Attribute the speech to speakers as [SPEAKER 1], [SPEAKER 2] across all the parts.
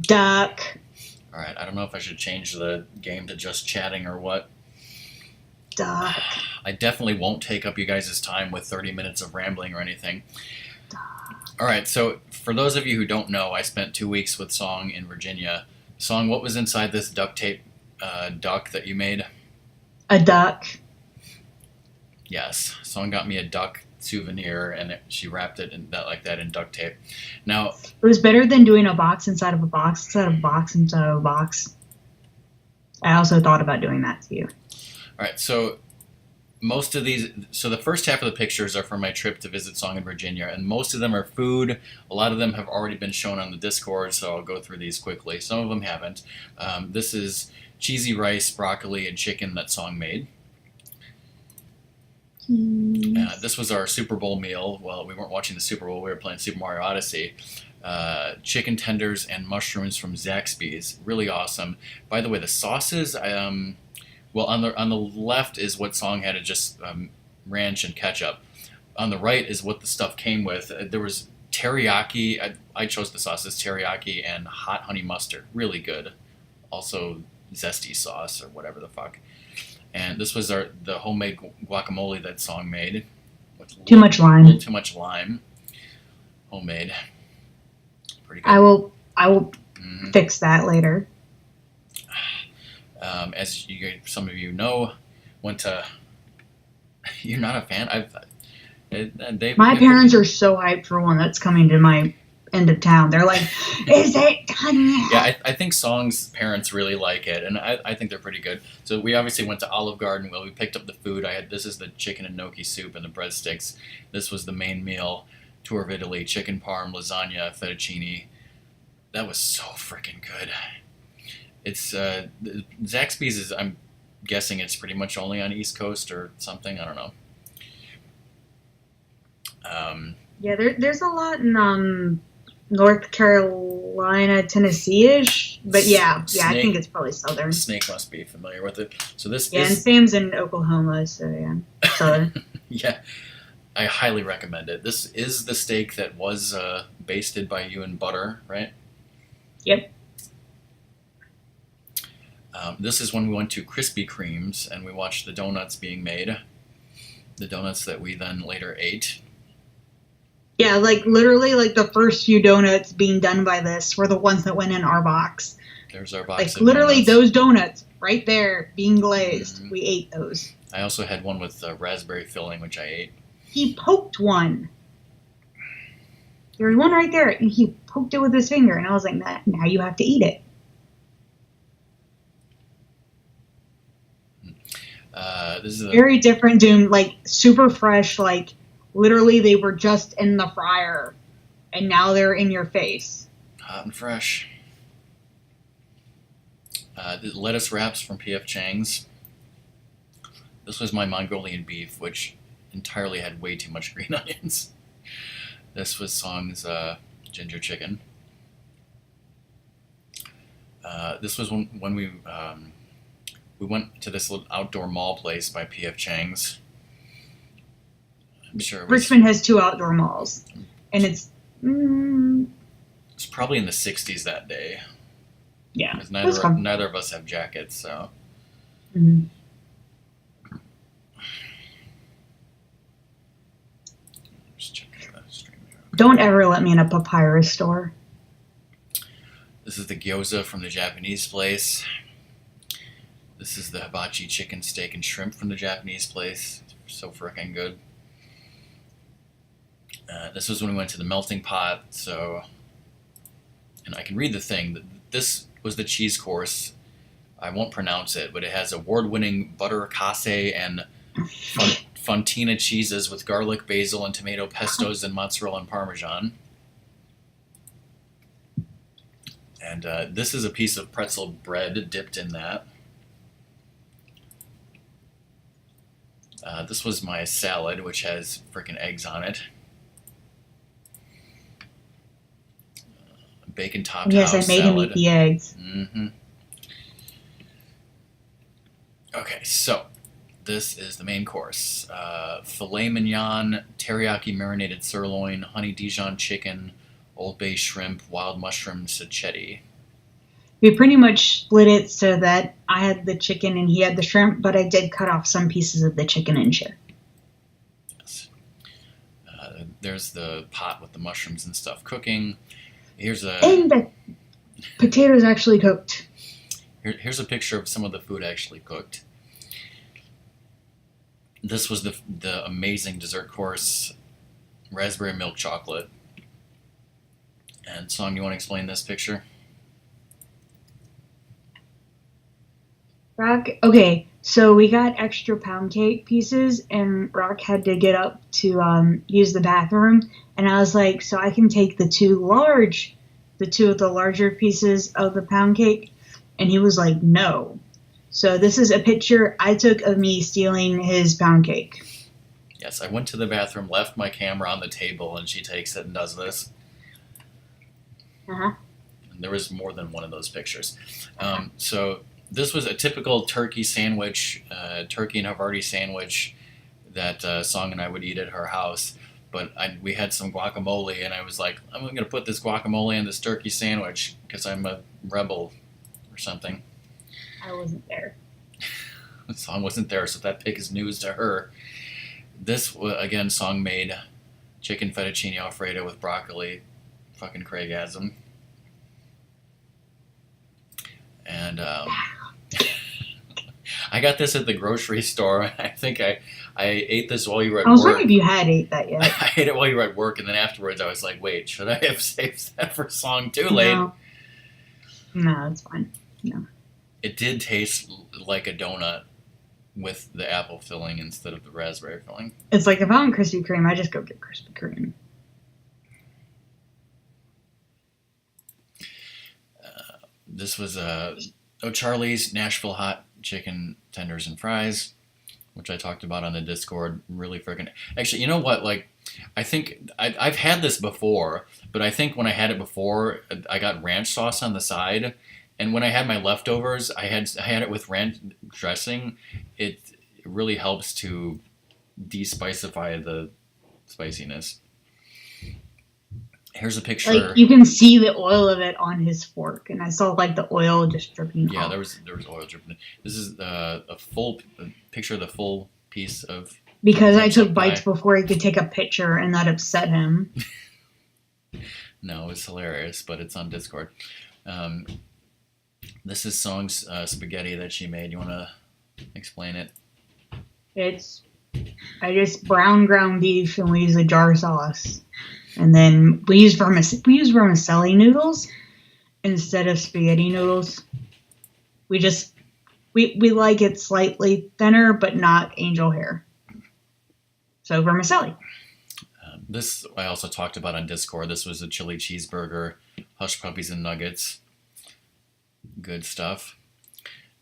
[SPEAKER 1] Duck.
[SPEAKER 2] All right, I don't know if I should change the game to just chatting or what.
[SPEAKER 1] Duck.
[SPEAKER 2] I definitely won't take up you guys' time with 30 minutes of rambling or anything. All right, so for those of you who don't know, I spent 2 weeks with Song in Virginia. Song, what was inside this duct tape duck that you made?
[SPEAKER 1] A duck.
[SPEAKER 2] Yes, Song got me a duck souvenir, and she wrapped it in that like that in duct tape. Now,
[SPEAKER 1] It was better than doing a box inside of a box inside of a box inside of a box. I also thought about doing that to you.
[SPEAKER 2] all right, so the first half of the pictures are from my trip to visit Song in Virginia, and most of them are food. A lot of them have already been shown on the Discord, so I'll go through these quickly. Some of them haven't. This is cheesy rice, broccoli, and chicken that Song made. This was our Super Bowl meal. Well, we weren't watching the Super Bowl, we were playing Super Mario Odyssey. Chicken tenders and mushrooms from Zaxby's. Really awesome. By the way, the sauces, well, on the left is what Song had, just ranch and ketchup. On the right is what the stuff came with. There was teriyaki. I chose the sauces teriyaki and hot honey mustard. Really good. Also zesty sauce or whatever the fuck. And this was the homemade guacamole that Song made. With
[SPEAKER 1] Too much
[SPEAKER 2] a
[SPEAKER 1] lime.
[SPEAKER 2] little too much lime. Homemade. Pretty good.
[SPEAKER 1] I will
[SPEAKER 2] Mhm.
[SPEAKER 1] fix that later.
[SPEAKER 2] As some of you know, went to. You're not a fan.
[SPEAKER 1] My parents are so hyped for one that's coming to my end of town. They're like, "Is it done yet?"
[SPEAKER 2] Yeah, I think Song's parents really like it, and I think they're pretty good. So we obviously went to Olive Garden. Well, we picked up the food. This is the chicken and gnocchi soup and the breadsticks. This was the main meal. Tour of Italy, chicken parm, lasagna, fettuccine. That was so freaking good. It's Zaxby's is. I'm guessing it's pretty much only on East Coast or something. I don't know.
[SPEAKER 1] Yeah, there's a lot in North Carolina, Tennessee-ish, but yeah, I think it's probably southern.
[SPEAKER 2] Snake must be familiar with it. So this
[SPEAKER 1] Yeah, and
[SPEAKER 2] is
[SPEAKER 1] Sam's in Oklahoma, so yeah, southern.
[SPEAKER 2] yeah. I highly recommend it. This is the steak that was basted by you in butter, right?
[SPEAKER 1] Yep.
[SPEAKER 2] This is when we went to Krispy Kreme's and we watched the donuts being made. The donuts that we then later ate.
[SPEAKER 1] Yeah, like literally, like the first few donuts being done by this were the ones that went in our box.
[SPEAKER 2] There's our box.
[SPEAKER 1] Like
[SPEAKER 2] of
[SPEAKER 1] literally,
[SPEAKER 2] donuts.
[SPEAKER 1] Those donuts right there being glazed.
[SPEAKER 2] Mhm.
[SPEAKER 1] We ate those.
[SPEAKER 2] I also had one with raspberry filling, which I ate.
[SPEAKER 1] He poked one. There was one right there, and he poked it with his finger, and I was like, now you have to eat it.
[SPEAKER 2] This is
[SPEAKER 1] Very different, Doom. Like super fresh. Like literally, they were just in the fryer, and now they're in your face.
[SPEAKER 2] hot and fresh. The lettuce wraps from P.F. Chang's. This was my Mongolian beef, which entirely had way too much green onions. This was Song's ginger chicken. This was when we went to this little outdoor mall place by P.F. Chang's. I'm sure it was.
[SPEAKER 1] Richmond has 2 outdoor malls, and it's
[SPEAKER 2] It's probably in the 60s that day.
[SPEAKER 1] yeah.
[SPEAKER 2] Because
[SPEAKER 1] It was fun.
[SPEAKER 2] neither of us have jackets, so.
[SPEAKER 1] Mhm.
[SPEAKER 2] Just check the stream here.
[SPEAKER 1] Don't ever let me in a papyrus store.
[SPEAKER 2] This is the gyoza from the Japanese place. This is the hibachi chicken, steak, and shrimp from the Japanese place. So frickin' good. This was when we went to the melting pot, so. And I can read the thing. This was the cheese course. I won't pronounce it, but it has award-winning butter casse and fontina cheeses with garlic, basil, and tomato pestos and mozzarella and parmesan. And this is a piece of pretzel bread dipped in that. This was my salad, which has frickin' eggs on it. Bacon topped
[SPEAKER 1] Yes, I
[SPEAKER 2] house
[SPEAKER 1] made
[SPEAKER 2] salad.
[SPEAKER 1] him eat the eggs.
[SPEAKER 2] Mm-hmm. Okay, so this is the main course. Filet mignon, teriyaki marinated sirloin, honey Dijon chicken, Old Bay shrimp, wild mushroom sacchetti.
[SPEAKER 1] We pretty much split it so that I had the chicken and he had the shrimp, but I did cut off some pieces of the chicken and share.
[SPEAKER 2] Yes. There's the pot with the mushrooms and stuff cooking. Here's a
[SPEAKER 1] And the potatoes actually cooked.
[SPEAKER 2] here's a picture of some of the food actually cooked. This was the amazing dessert course, raspberry milk chocolate. And Song, you want to explain this picture?
[SPEAKER 1] Rock, okay, so we got extra pound cake pieces, and Rock had to get up to use the bathroom, and I was like, so I can take the two of the larger pieces of the pound cake, and he was like, no. So this is a picture I took of me stealing his pound cake.
[SPEAKER 2] Yes, I went to the bathroom, left my camera on the table, and she takes it and does this.
[SPEAKER 1] Uh-huh.
[SPEAKER 2] And there was more than one of those pictures. So this was a typical turkey sandwich, turkey and Havarti sandwich that Song and I would eat at her house. But we had some guacamole, and I was like, I'm going to put this guacamole in this turkey sandwich because I'm a rebel or something.
[SPEAKER 1] I wasn't there.
[SPEAKER 2] Song wasn't there, so that pic is news to her. This, again, Song made chicken fettuccine alfredo with broccoli. Fucking Craigasm. And I got this at the grocery store. I think I ate this while you were at work.
[SPEAKER 1] I was wondering if you had ate that yet.
[SPEAKER 2] I ate it while you were at work, and then afterwards I was like, wait, should I have saved that for Song? Too late.
[SPEAKER 1] No, it's fine. No.
[SPEAKER 2] It did taste like a donut with the apple filling instead of the raspberry filling.
[SPEAKER 1] It's like if I want Krispy Kreme, I just go get Krispy Kreme.
[SPEAKER 2] This was O'Charlie's Nashville hot chicken tenders and fries, which I talked about on the Discord. Really freaking. Actually, you know what? Like, I think I've had this before, but I think when I had it before, I got ranch sauce on the side, and when I had my leftovers, I had it with ranch dressing. It really helps to de-spicify the spiciness. Here's a picture.
[SPEAKER 1] Like, you can see the oil of it on his fork, and I saw like the oil just dripping.
[SPEAKER 2] Yeah,
[SPEAKER 1] off.
[SPEAKER 2] there was oil dripping. This is a picture of the full piece of.
[SPEAKER 1] Because I took bites before he could take a picture, and that upset him.
[SPEAKER 2] No, it's hilarious, but it's on Discord. This is Song's spaghetti that she made. You want to explain it?
[SPEAKER 1] I just brown ground beef, and we use a jar sauce. And then we use vermicelli noodles instead of spaghetti noodles. We like it slightly thinner, but not angel hair. So vermicelli.
[SPEAKER 2] This I also talked about on Discord. This was a chili cheeseburger, hush puppies and nuggets. Good stuff.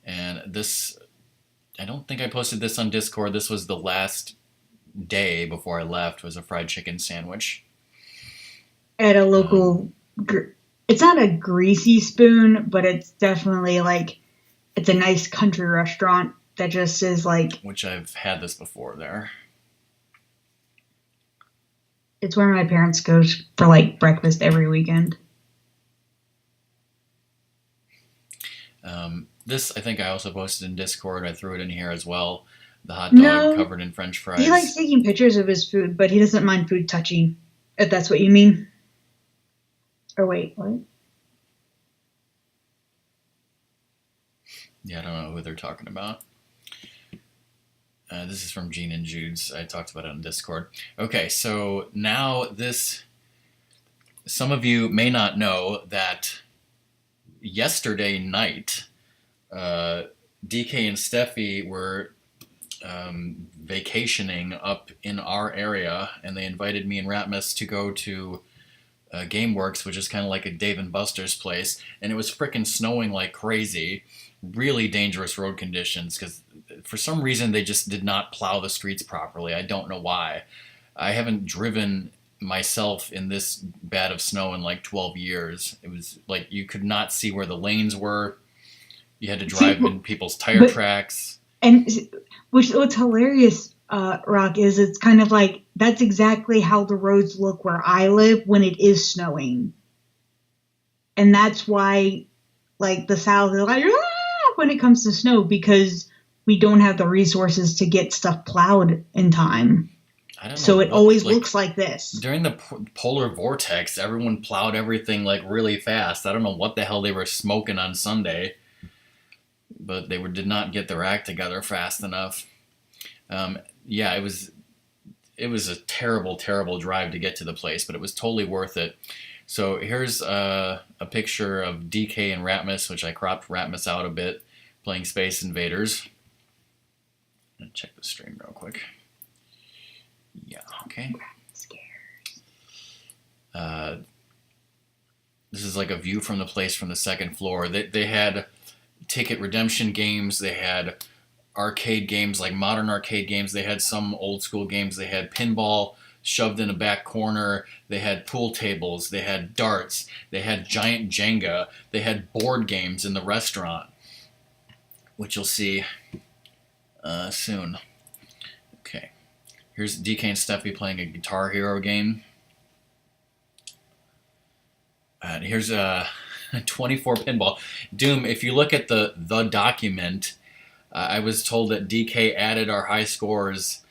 [SPEAKER 2] And this, I don't think I posted this on Discord. This was the last day before I left, was a fried chicken sandwich.
[SPEAKER 1] At a local, it's not a greasy spoon, but it's definitely like, it's a nice country restaurant that just is like.
[SPEAKER 2] Which I've had this before there.
[SPEAKER 1] It's where my parents go for like breakfast every weekend.
[SPEAKER 2] This, I think I also posted in Discord. I threw it in here as well. The hot dog covered in French fries.
[SPEAKER 1] He likes taking pictures of his food, but he doesn't mind food touching, if that's what you mean. Or wait, what?
[SPEAKER 2] Yeah, I don't know who they're talking about. This is from Gene and Jude's. I talked about it on Discord. Okay, so now this... Some of you may not know that yesterday night, DK and Steffi were vacationing up in our area, and they invited me and Ratmus to go to GameWorks, which is kind of like a Dave & Buster's place, and it was frickin' snowing like crazy. Really dangerous road conditions, because for some reason they just did not plow the streets properly. I don't know why. I haven't driven myself in this bad of snow in like 12 years. It was like you could not see where the lanes were. You had to drive in people's tire tracks.
[SPEAKER 1] And what's hilarious, Rock, is it's kind of like that's exactly how the roads look where I live when it is snowing. And that's why like the South is like, ah, when it comes to snow because we don't have the resources to get stuff plowed in time.
[SPEAKER 2] I don't know
[SPEAKER 1] So it
[SPEAKER 2] what,
[SPEAKER 1] always
[SPEAKER 2] like,
[SPEAKER 1] looks like this.
[SPEAKER 2] during the polar vortex, everyone plowed everything like really fast. I don't know what the hell they were smoking on Sunday, but did not get their act together fast enough. Yeah, it was a terrible, terrible drive to get to the place, but it was totally worth it. So here's a picture of DK and Ratmus, which I cropped Ratmus out a bit, playing Space Invaders. I'm gonna check the stream real quick. Yeah, okay. This is like a view from the place from the second floor. They had ticket redemption games. They had arcade games, like modern arcade games. They had some old school games. They had pinball shoved in a back corner. They had pool tables. They had darts. They had giant Jenga. They had board games in the restaurant, which you'll see soon. Okay. Here's DK and Steffi playing a Guitar Hero game. And here's a 24 pinball. Doom, if you look at the document, I was told that DK added our high scores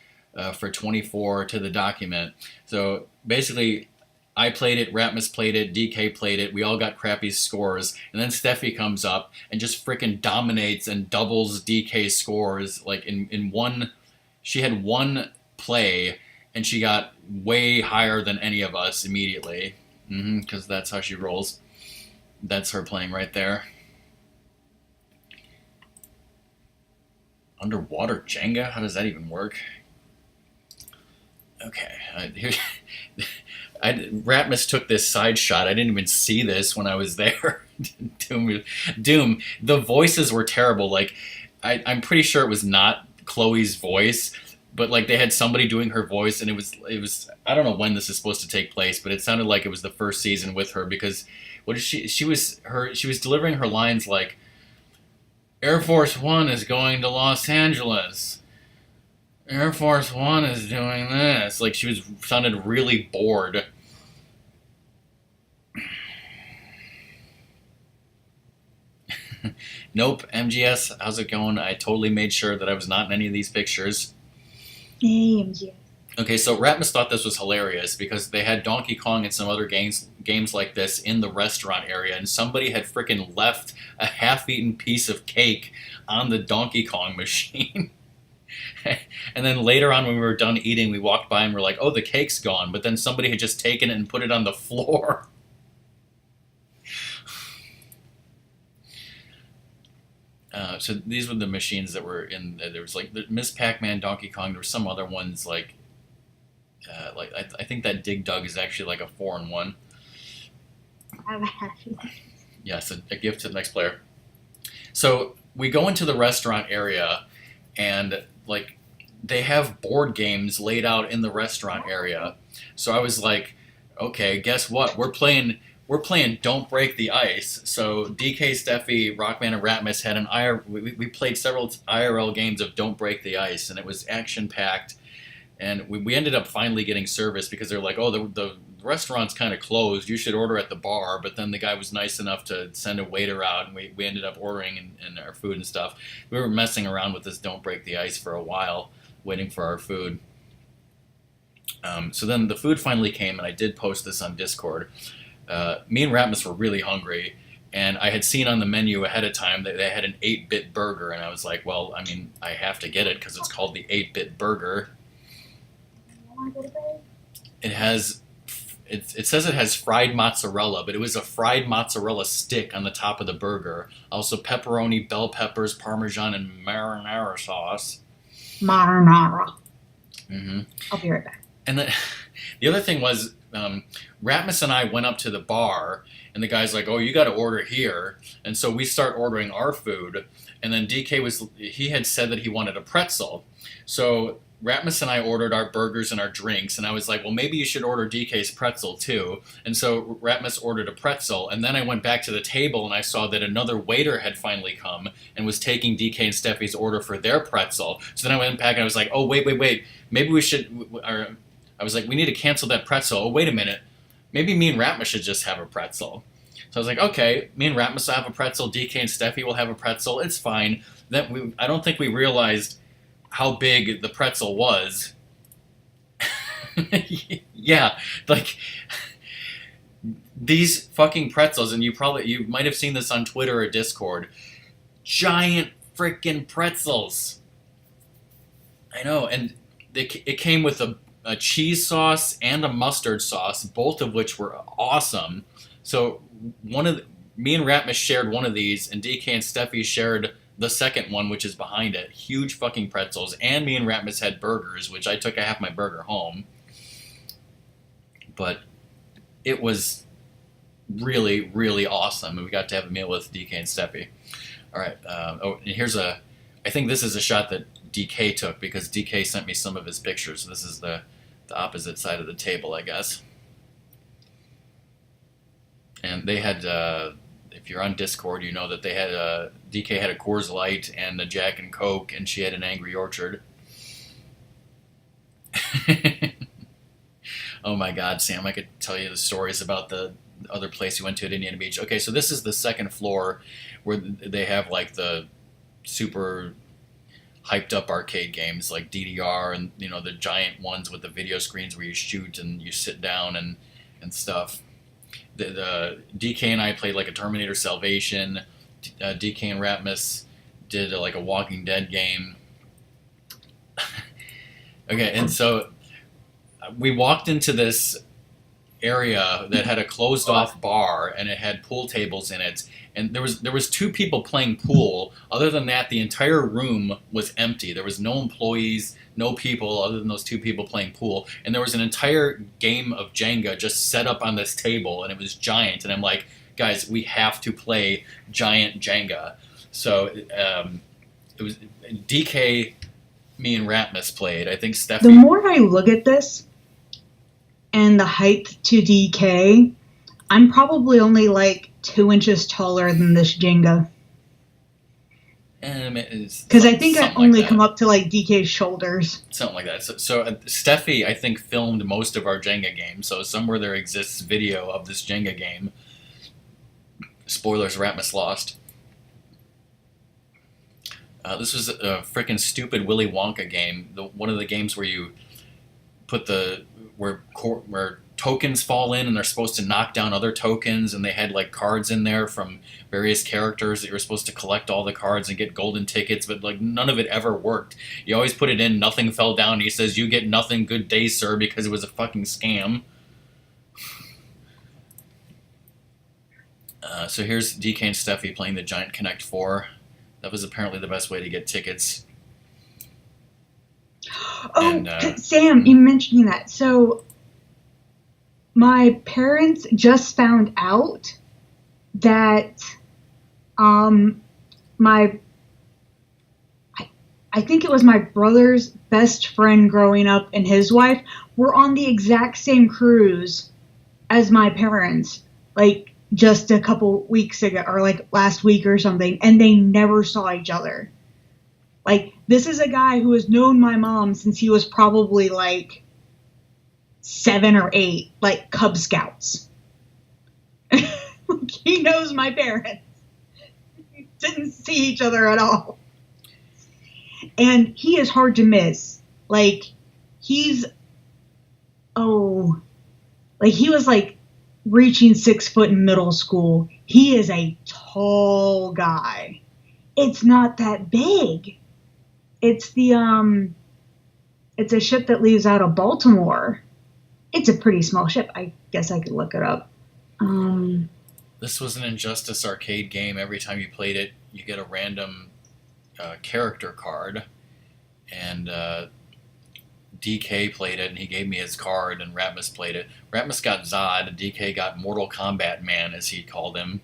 [SPEAKER 2] for 24 to the document. So basically, I played it, Ratmus played it, DK played it, we all got crappy scores, and then Steffi comes up and just freaking dominates and doubles DK's scores. Like in one, she had one play, and she got way higher than any of us immediately. Because that's how she rolls. That's her playing right there. Underwater Jenga? How does that even work? Okay. Ratmus took this side shot. I didn't even see this when I was there. Doom. The voices were terrible. Like, I'm pretty sure it was not Chloe's voice, but like they had somebody doing her voice, and it was I don't know when this is supposed to take place, but it sounded like it was the first season with her, because what is she was delivering her lines like, Air Force One is going to Los Angeles. Air Force One is doing this. Like she sounded really bored. Nope, MGS, how's it going? I totally made sure that I was not in any of these pictures.
[SPEAKER 1] Hey, MGS.
[SPEAKER 2] Okay, so Ratmus thought this was hilarious because they had Donkey Kong and some other games like this in the restaurant area, and somebody had frickin' left a half-eaten piece of cake on the Donkey Kong machine. And then later on when we were done eating, we walked by and we're like, oh, the cake's gone, but then somebody had just taken it and put it on the floor. So these were the machines that were in. There was like Miss Pac-Man, Donkey Kong. There were some other ones like I think that Dig Dug is actually like a 4-in-1. Yes, a gift to the next player. So we go into the restaurant area, and like they have board games laid out in the restaurant area. So I was like, okay, guess what? We're playing Don't Break the Ice. So DK, Steffi, Rockman, and Ratmus had we played several IRL games of Don't Break the Ice, and it was action-packed. And we ended up finally getting service because they're like, oh, the restaurant's kind of closed. You should order at the bar. But then the guy was nice enough to send a waiter out, and we ended up ordering and our food and stuff. We were messing around with this Don't Break the Ice for a while, waiting for our food. So then the food finally came, and I did post this on Discord. Me and Ratmus were really hungry, and I had seen on the menu ahead of time that they had an 8-bit burger, and I was like, well, I mean, I have to get it because it's called the 8-bit burger. It says it has fried mozzarella, but it was a fried mozzarella stick on the top of the burger. Also pepperoni, bell peppers, parmesan, and marinara sauce.
[SPEAKER 1] Marinara.
[SPEAKER 2] Mm-hmm.
[SPEAKER 1] I'll be right back.
[SPEAKER 2] And then the other thing was, Ratmus and I went up to the bar, and the guy's like, oh, you got to order here. And so we start ordering our food, and then DK had said that he wanted a pretzel. So Ratmus and I ordered our burgers and our drinks, and I was like, well, maybe you should order DK's pretzel too. And so Ratmus ordered a pretzel, and then I went back to the table and I saw that another waiter had finally come and was taking DK and Steffi's order for their pretzel. So then I went back and I was like, oh, wait, maybe we should, I was like, we need to cancel that pretzel. Oh, wait a minute. Maybe me and Ratmus should just have a pretzel. So I was like, okay, me and Ratmus will have a pretzel, DK and Steffi will have a pretzel. It's fine. I don't think we realized how big the pretzel was. Yeah, like these fucking pretzels, and you might have seen this on Twitter or Discord. Giant freaking pretzels. I know, and it came with a cheese sauce and a mustard sauce, both of which were awesome. So me and Ratmus shared one of these, and DK and Steffi shared the second one, which is behind it. Huge fucking pretzels, and me and Ratmus had burgers, which I took half my burger home. But it was really, really awesome, and we got to have a meal with DK and Steffi. All right. And I think this is a shot that DK took because DK sent me some of his pictures. So this is the opposite side of the table, I guess. And they had, if you're on Discord, you know that they had DK had a Coors Light and a Jack and Coke, and she had an Angry Orchard. Oh my God, Sam! I could tell you the stories about the other place we went to at Indiana Beach. Okay, so this is the second floor where they have like the super hyped up arcade games like DDR and the giant ones with the video screens where you shoot and you sit down and stuff. The DK and I played like a Terminator Salvation. DK and Ratmus did like a Walking Dead game. Okay, and so we walked into this area that had a closed off bar and it had pool tables in it, and there was two people playing pool. Other than that, the entire room was empty. There was no employees, no people other than those two people playing pool, and there was an entire game of Jenga just set up on this table, and it was giant. And I'm like, guys, we have to play giant Jenga. So it was DK, me and Ratmus played. I think Steffi.
[SPEAKER 1] The more I look at this and the height to DK, I'm probably only like 2 inches taller than this Jenga.
[SPEAKER 2] Because
[SPEAKER 1] I think I only come up to like DK's shoulders.
[SPEAKER 2] Something like that. So Steffi, I think, filmed most of our Jenga game. So somewhere there exists video of this Jenga game. Spoilers, Ratmus lost. This was a freaking stupid Willy Wonka game. One of the games where you put where tokens fall in and they're supposed to knock down other tokens, and they had like cards in there from various characters that you were supposed to collect all the cards and get golden tickets, but like none of it ever worked. You always put it in, nothing fell down. He says, "You get nothing, good day, sir," because it was a fucking scam. So here's DK and Steffi playing the Giant Connect 4. That was apparently the best way to get tickets.
[SPEAKER 1] Oh, and, Sam, you mentioning that. So my parents just found out that I think it was my brother's best friend growing up and his wife were on the exact same cruise as my parents, like just a couple weeks ago, or like last week or something, and they never saw each other. Like, this is a guy who has known my mom since he was probably like 7 or 8, like Cub Scouts. He knows my parents. Didn't see each other at all. And he is hard to miss. Like, he was like reaching 6 foot in middle school. He is a tall guy. It's not that big. It's it's a ship that leaves out of Baltimore. It's a pretty small ship. I guess I could look it up.
[SPEAKER 2] This was an Injustice arcade game. Every time you played it, you get a random character card. And DK played it, and he gave me his card, and Ratmus played it. Ratmus got Zod. DK got Mortal Kombat Man, as he called him.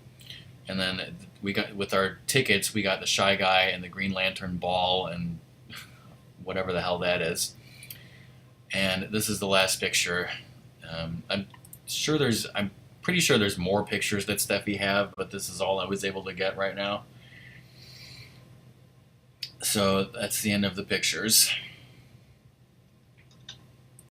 [SPEAKER 2] And then we got, with our tickets, we got the Shy Guy and the Green Lantern Ball and whatever the hell that is. And this is the last picture. I'm pretty sure there's more pictures that Steffi have, but this is all I was able to get right now. So that's the end of the pictures.